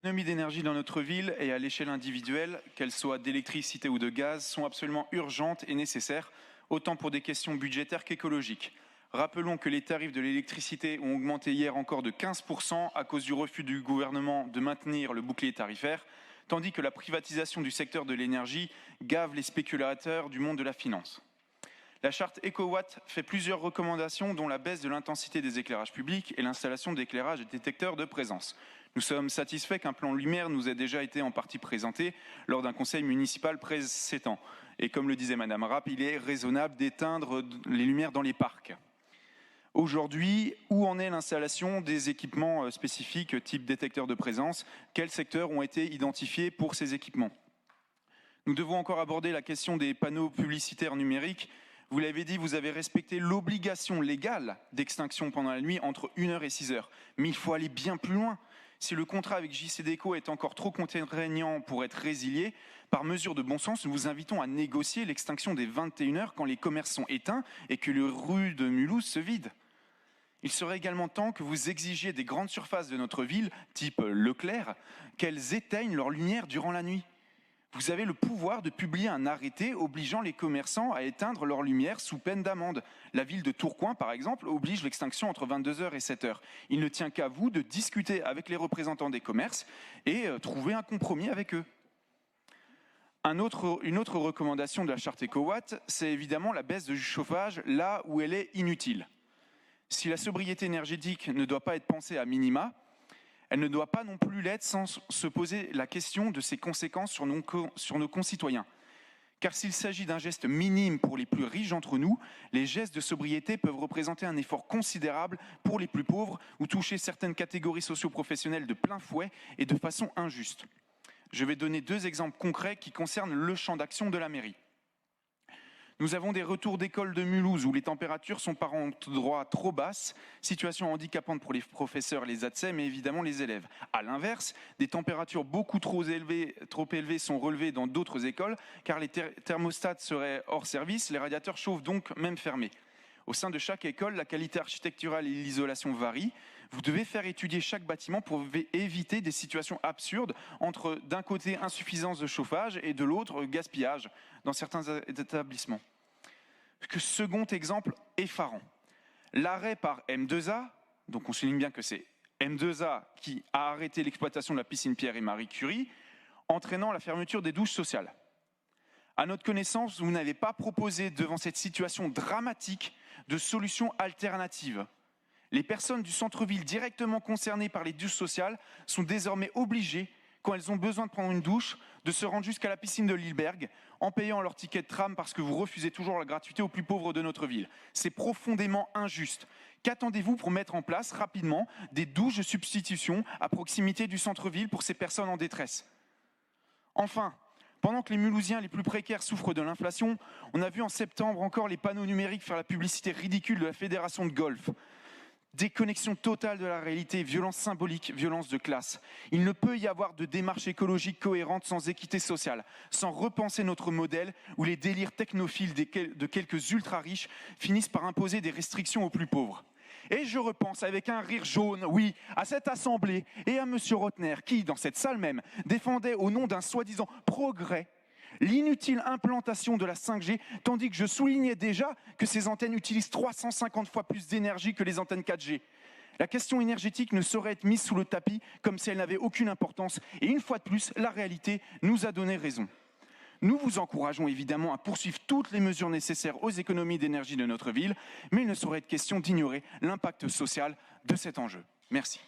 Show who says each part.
Speaker 1: L'économie d'énergie dans notre ville et à l'échelle individuelle, qu'elle soit d'électricité ou de gaz, sont absolument urgentes et nécessaires, autant pour des questions budgétaires qu'écologiques. Rappelons que les tarifs de l'électricité ont augmenté hier encore de 15% à cause du refus du gouvernement de maintenir le bouclier tarifaire, tandis que la privatisation du secteur de l'énergie gave les spéculateurs du monde de la finance. La charte EcoWatt fait plusieurs recommandations, dont la baisse de l'intensité des éclairages publics et l'installation d'éclairages et détecteurs de présence. Nous sommes satisfaits qu'un plan lumière nous ait déjà été en partie présenté lors d'un conseil municipal précédent. Et comme le disait Madame Rapp, il est raisonnable d'éteindre les lumières dans les parcs. Aujourd'hui, où en est l'installation des équipements spécifiques type détecteur de présence? Quels secteurs ont été identifiés pour ces équipements? Nous devons encore aborder la question des panneaux publicitaires numériques. Vous l'avez dit, vous avez respecté l'obligation légale d'extinction pendant la nuit entre 1h et 6h. Mais il faut aller bien plus loin. Si le contrat avec JCDecaux est encore trop contraignant pour être résilié, par mesure de bon sens, nous vous invitons à négocier l'extinction des 21h quand les commerces sont éteints et que les rues de Mulhouse se vident. Il serait également temps que vous exigiez des grandes surfaces de notre ville, type Leclerc, qu'elles éteignent leur lumière durant la nuit. Vous avez le pouvoir de publier un arrêté obligeant les commerçants à éteindre leur lumière sous peine d'amende. La ville de Tourcoing, par exemple, oblige l'extinction entre 22h et 7h. Il ne tient qu'à vous de discuter avec les représentants des commerces et trouver un compromis avec eux. Une autre recommandation de la charte EcoWatt, c'est évidemment la baisse du chauffage là où elle est inutile. Si la sobriété énergétique ne doit pas être pensée à minima, elle ne doit pas non plus l'être sans se poser la question de ses conséquences sur nos concitoyens. Car s'il s'agit d'un geste minime pour les plus riches d'entre nous, les gestes de sobriété peuvent représenter un effort considérable pour les plus pauvres ou toucher certaines catégories socio-professionnelles de plein fouet et de façon injuste. Je vais donner 2 exemples concrets qui concernent le champ d'action de la mairie. Nous avons des retours d'écoles de Mulhouse où les températures sont par endroits trop basses, situation handicapante pour les professeurs, les ATSEM mais évidemment les élèves. A l'inverse, des températures beaucoup trop élevées sont relevées dans d'autres écoles car les thermostats seraient hors service, les radiateurs chauffent donc même fermés. Au sein de chaque école, la qualité architecturale et l'isolation varient. Vous devez faire étudier chaque bâtiment pour éviter des situations absurdes entre d'un côté insuffisance de chauffage et de l'autre gaspillage dans certains établissements. Second exemple effarant, l'arrêt par M2A, donc on souligne bien que c'est M2A qui a arrêté l'exploitation de la piscine Pierre et Marie Curie, entraînant la fermeture des douches sociales. À notre connaissance, vous n'avez pas proposé devant cette situation dramatique de solutions alternatives. Les personnes du centre-ville directement concernées par les douches sociales sont désormais obligées, quand elles ont besoin de prendre une douche, de se rendre jusqu'à la piscine de Lilleberg en payant leur ticket de tram parce que vous refusez toujours la gratuité aux plus pauvres de notre ville. C'est profondément injuste. Qu'attendez-vous pour mettre en place rapidement des douches de substitution à proximité du centre-ville pour ces personnes en détresse? Enfin, pendant que les Mulhousiens les plus précaires souffrent de l'inflation, on a vu en septembre encore les panneaux numériques faire la publicité ridicule de la fédération de golf. Déconnexion totale de la réalité, violence symbolique, violence de classe. Il ne peut y avoir de démarche écologique cohérente sans équité sociale, sans repenser notre modèle où les délires technophiles de quelques ultra-riches finissent par imposer des restrictions aux plus pauvres. Et je repense avec un rire jaune, oui, à cette assemblée et à M. Rotner qui, dans cette salle même, défendait au nom d'un soi-disant progrès l'inutile implantation de la 5G, tandis que je soulignais déjà que ces antennes utilisent 350 fois plus d'énergie que les antennes 4G. La question énergétique ne saurait être mise sous le tapis comme si elle n'avait aucune importance. Et une fois de plus, la réalité nous a donné raison. Nous vous encourageons évidemment à poursuivre toutes les mesures nécessaires aux économies d'énergie de notre ville, mais il ne saurait être question d'ignorer l'impact social de cet enjeu. Merci.